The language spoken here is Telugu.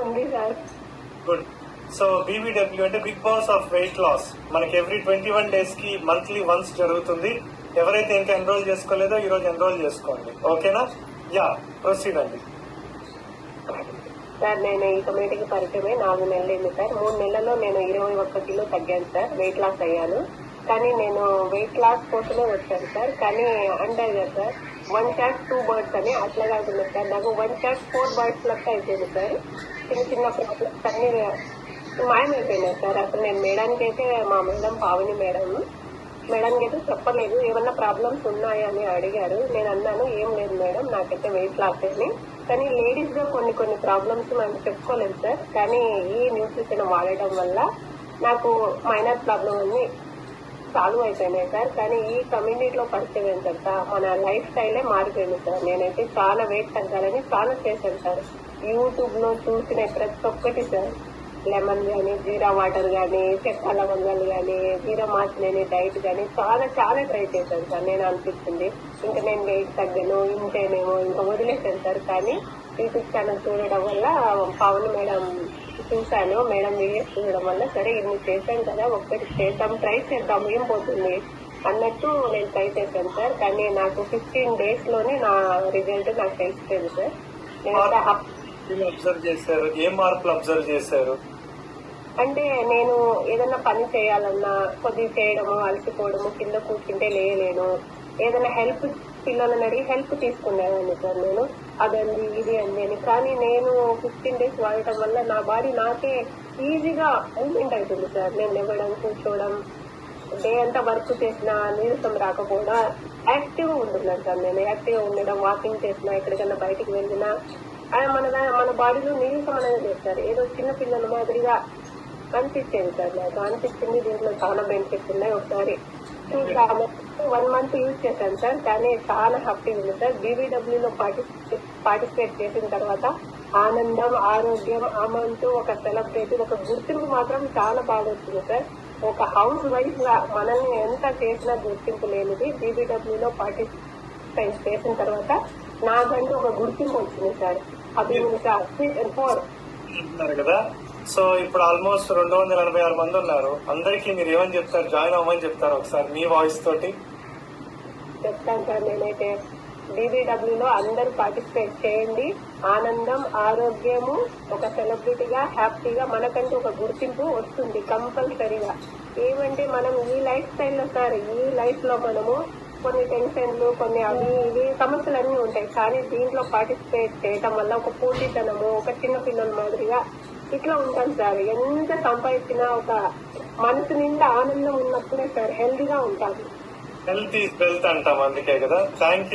ఉంది సార్. గుడ్. సో బీబీడబ్ల్యూ అంటే big boss of weight loss మనకి ఎవ్రీ 21 days కి మంత్లీ వన్స్ జరుగుతుంది. ఎవరైతే ఇంకా ఎన్రోల్ చేసుకోలేదో ఈ రోజు ఎన్రోల్ చేసుకోండి. ఓకేనా? యా, ప్రొసీడ్ అండి. సార్ నేను ఈ కమిటీకి పరిచయమే 4 నెలలైంది సార్. 3 నెలల్లో నేను 21 కిలో తగ్గాను సార్. వెయిట్ లాస్ అయ్యాను. కానీ నేను వెయిట్ లాస్ కోసమే వచ్చాను సార్. కానీ అంటారు కదా సార్, 1 shot 2 birds అని, అట్లా కాకుండా సార్ నాకు 1 shot 4 birds లెక్క అయిపోయింది సార్. చిన్న చిన్న ప్రాబ్లమ్స్ అన్ని మాయమైపోయినాయి సార్. అసలు నేను మేడానికి అయితే మా మేడం పావని మేడానికి అయితే చెప్పలేదు. ఏమన్నా ప్రాబ్లమ్స్ ఉన్నాయా అని అడిగారు. నేను అన్నాను ఏం లేదు మేడం, నాకైతే వెయిట్ లాస్ అని. కానీ లేడీస్ గా కొన్ని ప్రాబ్లమ్స్ మనం చెప్పుకోలేదు సార్. కానీ ఈ న్యూట్రిషన్ వాడటం వల్ల నాకు మైనర్ ప్రాబ్లం అన్ని సాల్వ్ అయిపోయినాయి సార్. కానీ ఈ కమ్యూనిటీలో పరిచయం ఏంటంటే మన లైఫ్ స్టైలే మారిపోయింది సార్. నేనైతే చాలా వెయిట్ తగ్గాలని చాలా చేశాను సార్. యూట్యూబ్ లో చూసిన ప్రతి ఒక్కటి సార్, లెమన్ కానీ, జీరా వాటర్ కానీ, చెక్క లవంగాలు కానీ, జీరా మార్చలేని డైట్ కానీ చాలా చాలా ట్రై చేశాను సార్. నేను అనిపిస్తుంది ఇంకా నేను వెయిట్ తగ్గను ఇంతేనేమో ఇంకా వదిలేశాను సార్. కానీ యూట్యూబ్ ఛానల్ చూడడం వల్ల పవన్ మేడం చూశాను, మేడం వీడియోస్ చూడడం వల్ల సరే ఇన్ని చేశాను కదా, ఒక్కటి చేద్దాం, ట్రై చేద్దాం, ఏం పోతుంది అన్నట్టు నేను ట్రై చేశాను సార్. కానీ నాకు 15 days లోనే నా రిజల్ట్ నాకు తెలిసిపోయింది సార్. నేను అబ్జర్వ్ చేశారు, ఏ మార్పులు అబ్జర్వ్ చేశారు? అంటే నేను ఏదైనా పని చేయాలన్నా కొద్దిగా చేయడము, అలసిపోవడము, కింద కూర్చుంటే లేయలేను, ఏదైనా హెల్ప్ పిల్లలని అడిగి హెల్ప్ తీసుకునేదాన్ని సార్ నేను, అదండి ఇది అండి అని. కానీ నేను 15 days వాడటం వల్ల నా బాడీ నాకే ఈజీగా మూవ్మెంట్ అవుతుంది సార్. నేను లేవడం, కూర్చోవడం, డే అంతా వర్క్ చేసినా నీరసం రాకపోవడం, యాక్టివ్గా ఉంటున్నాను సార్. నేను యాక్టివ్గా ఉండడం, వాకింగ్ చేసినా, ఎక్కడికన్నా బయటికి వెళ్ళినా మన బాడీలో నీరసం అనేది చేస్తారు. ఏదో చిన్న పిల్లల మాదిరిగా అనిపించేది సార్. నాకు అనిపించింది దీంట్లో చాలా బెనిఫిట్స్ ఉన్నాయి, ఒకసారి చూసాము. 1 month యూజ్ చేశాను సార్. కానీ చాలా హ్యాపీగా ఉంది సార్. బీబీడబ్ల్యూలో పార్టిసిపేట్ చేసిన తర్వాత ఆనందం, ఆరోగ్యం, అమంటూ ఒక సెలబ్రిటీ, ఒక గుర్తింపు మాత్రం చాలా బాగా వచ్చింది సార్. ఒక హౌస్ వైఫ్ గా మనల్ని ఎంత చేసినా గుర్తింపు లేనిది బీబీడబ్ల్యూలో పార్టిసిపేట్ చేసిన తర్వాత నాకంటూ ఒక గుర్తింపు వచ్చింది సార్. అది కదా. సో ఇప్పుడు ఆల్మోస్ట్ 286 మంది ఉన్నారు. అందరికీ మీరు ఏమని చెప్తారు? జాయిన్ అవ్వమని చెప్తారు ఒకసారి మీ వాయిస్ తోటి చెప్తాను సార్. నేనైతే బీబీడబ్ల్యూలో అందరూ పార్టిసిపేట్ చేయండి. ఆనందం, ఆరోగ్యము, ఒక సెలబ్రిటీగా హ్యాపీగా మనకంటూ ఒక గుర్తింపు వస్తుంది కంపల్సరీగా. ఏమంటే మనం ఈ లైఫ్ స్టైల్లో సార్, ఈ లైఫ్ లో మనము కొన్ని టెన్షన్లు, కొన్ని అవి ఇవి సమస్యలు అన్నీ ఉంటాయి. కానీ దీంట్లో పార్టిసిపేట్ చేయటం వల్ల ఒక పోటీతనము, ఒక చిన్న పిల్లల మాదిరిగా ఇట్లా ఉంటాం సార్. ఎంత సంపాదించినా ఒక మనసు నిండా ఆనందం ఉన్నప్పుడే సార్ హెల్దీగా ఉంటాము. హెల్త్ ఈజ్ వెల్త్ అంటాం, అందుకే కదా. Thank you.